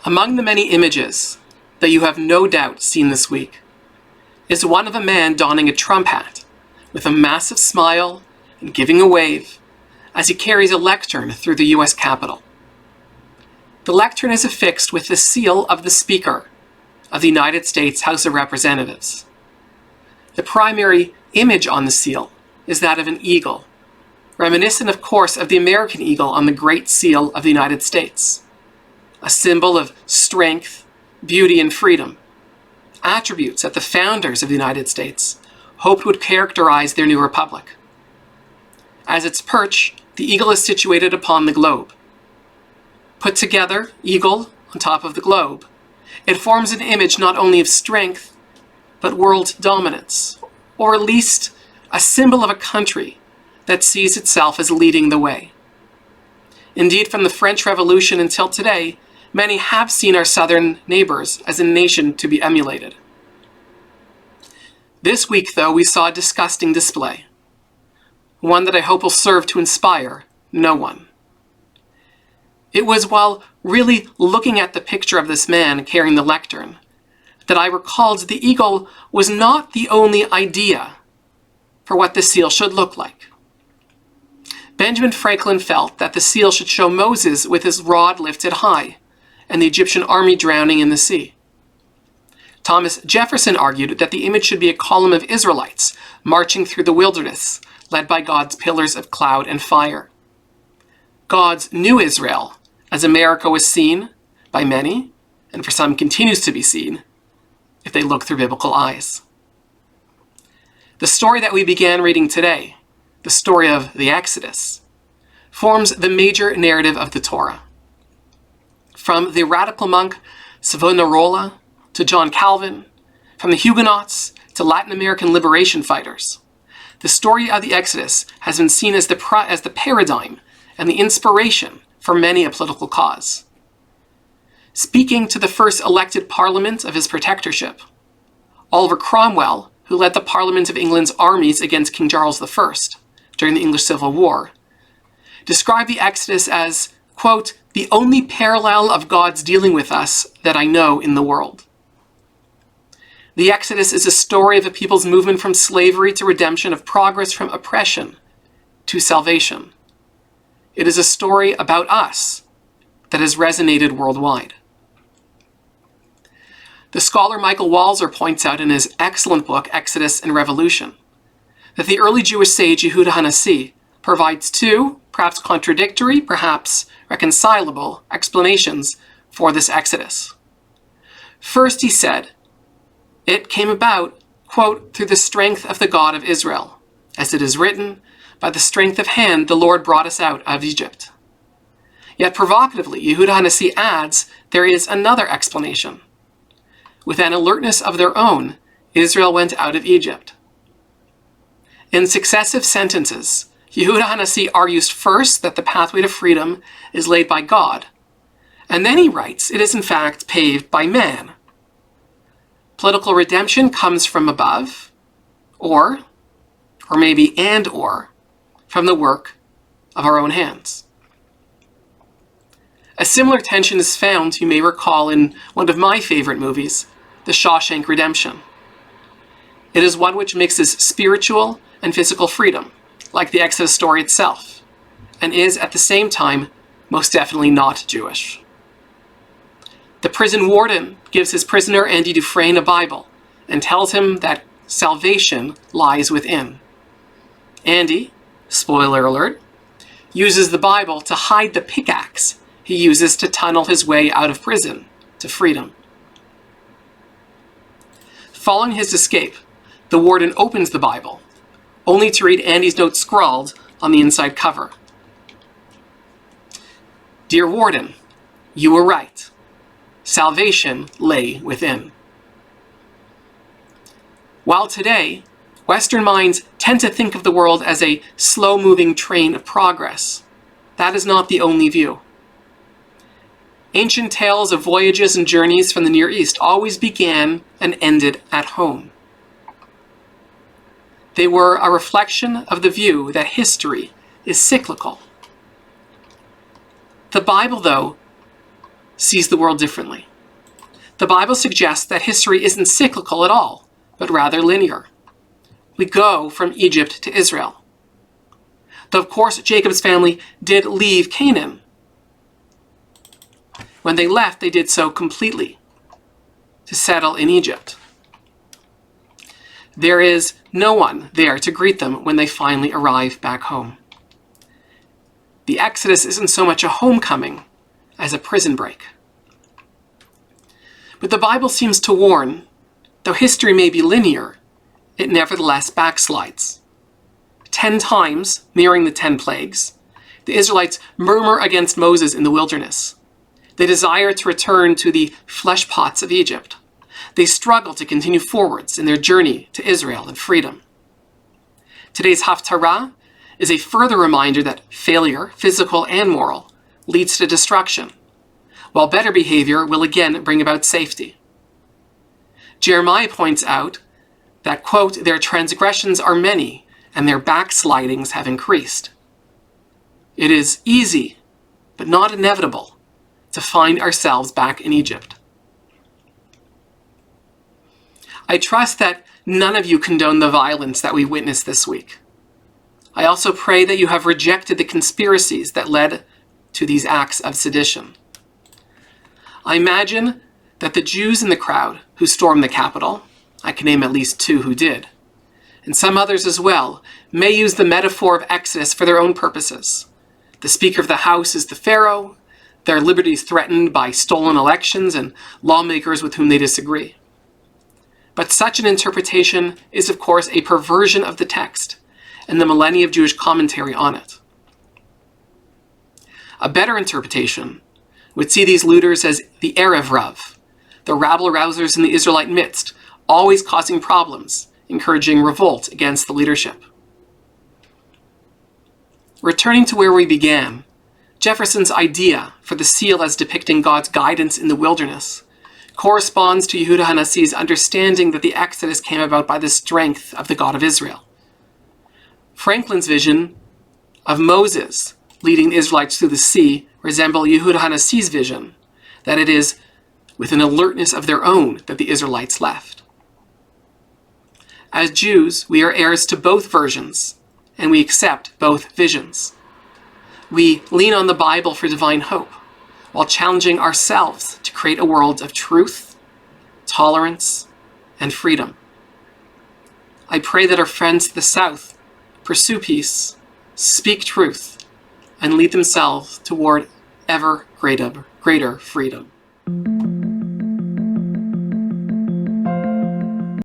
Among the many images that you have no doubt seen this week is one of a man donning a Trump hat with a massive smile and giving a wave as he carries a lectern through the U.S. Capitol. The lectern is affixed with the seal of the Speaker of the United States House of Representatives. The primary image on the seal is that of an eagle, reminiscent, of course, of the American eagle on the Great Seal of the United States, a symbol of strength, beauty, and freedom, attributes that the founders of the United States hoped would characterize their new republic. As its perch, the eagle is situated upon the globe. Put together, eagle on top of the globe, it forms an image not only of strength, but world dominance, or at least a symbol of a country that sees itself as leading the way. Indeed, from the French Revolution until today, many have seen our southern neighbors as a nation to be emulated. This week, though, we saw a disgusting display, one that I hope will serve to inspire no one. It was while really looking at the picture of this man carrying the lectern that I recalled the eagle was not the only idea for what the seal should look like. Benjamin Franklin felt that the seal should show Moses with his rod lifted high and the Egyptian army drowning in the sea. Thomas Jefferson argued that the image should be a column of Israelites marching through the wilderness, led by God's pillars of cloud and fire. God's new Israel, as America was seen by many, and for some continues to be seen, if they look through biblical eyes. The story that we began reading today, the story of the Exodus, forms the major narrative of the Torah. From the radical monk Savonarola to John Calvin, from the Huguenots to Latin American liberation fighters, the story of the Exodus has been seen as the paradigm and the inspiration for many a political cause. Speaking to the first elected parliament of his protectorship, Oliver Cromwell, who led the Parliament of England's armies against King Charles I during the English Civil War, described the Exodus as, quote, the only parallel of God's dealing with us that I know in the world. The Exodus is a story of a people's movement from slavery to redemption, of progress from oppression to salvation. It is a story about us that has resonated worldwide. The scholar Michael Walzer points out in his excellent book, Exodus and Revolution, that the early Jewish sage Yehuda Hanassi provides two, perhaps contradictory, perhaps reconcilable explanations for this Exodus. First, he said, it came about, quote, through the strength of the God of Israel. As it is written, by the strength of hand the Lord brought us out of Egypt. Yet provocatively, Yehuda Hanassi adds, there is another explanation. With an alertness of their own, Israel went out of Egypt. In successive sentences, Yehuda Hanassi argues first that the pathway to freedom is laid by God, and then he writes it is in fact paved by man. Political redemption comes from above, or maybe or, from the work of our own hands. A similar tension is found, you may recall, in one of my favorite movies, The Shawshank Redemption. It is one which mixes spiritual and physical freedom, like the Exodus story itself, and is at the same time most definitely not Jewish. The prison warden gives his prisoner Andy Dufresne a Bible and tells him that salvation lies within. Andy, spoiler alert, uses the Bible to hide the pickaxe he uses to tunnel his way out of prison to freedom. Following his escape, the warden opens the Bible, only to read Andy's note scrawled on the inside cover. Dear warden, you were right. Salvation lay within. While today, Western minds tend to think of the world as a slow-moving train of progress, that is not the only view. Ancient tales of voyages and journeys from the Near East always began and ended at home. They were a reflection of the view that history is cyclical. The Bible, though, sees the world differently. The Bible suggests that history isn't cyclical at all, but rather linear. We go from Egypt to Israel. Though, of course, Jacob's family did leave Canaan. When they left, they did so completely, to settle in Egypt. There is no one there to greet them when they finally arrive back home. The Exodus isn't so much a homecoming as a prison break. But the Bible seems to warn, though history may be linear, it nevertheless backslides. 10 times, mirroring the 10 plagues, the Israelites murmur against Moses in the wilderness. They desire to return to the flesh pots of Egypt. They struggle to continue forwards in their journey to Israel and freedom. Today's Haftarah is a further reminder that failure, physical and moral, leads to destruction, while better behavior will again bring about safety. Jeremiah points out that, quote, their transgressions are many and their backslidings have increased. It is easy, but not inevitable, to find ourselves back in Egypt. I trust that none of you condone the violence that we witnessed this week. I also pray that you have rejected the conspiracies that led to these acts of sedition. I imagine that the Jews in the crowd who stormed the Capitol, I can name at least 2 who did, and some others as well, may use the metaphor of Exodus for their own purposes. The Speaker of the House is the Pharaoh, their liberties threatened by stolen elections and lawmakers with whom they disagree. But such an interpretation is, of course, a perversion of the text and the millennia of Jewish commentary on it. A better interpretation would see these looters as the Erev Rav, the rabble-rousers in the Israelite midst, always causing problems, encouraging revolt against the leadership. Returning to where we began, Jefferson's idea for the seal as depicting God's guidance in the wilderness corresponds to Yehuda Hanassi's understanding that the Exodus came about by the strength of the God of Israel. Franklin's vision of Moses leading the Israelites through the sea resemble Yehuda Hanassi's vision that it is with an alertness of their own that the Israelites left. As Jews, we are heirs to both versions, and we accept both visions. We lean on the Bible for divine hope, while challenging ourselves to create a world of truth, tolerance, and freedom. I pray that our friends to the south pursue peace, speak truth, and lead themselves toward ever greater freedom.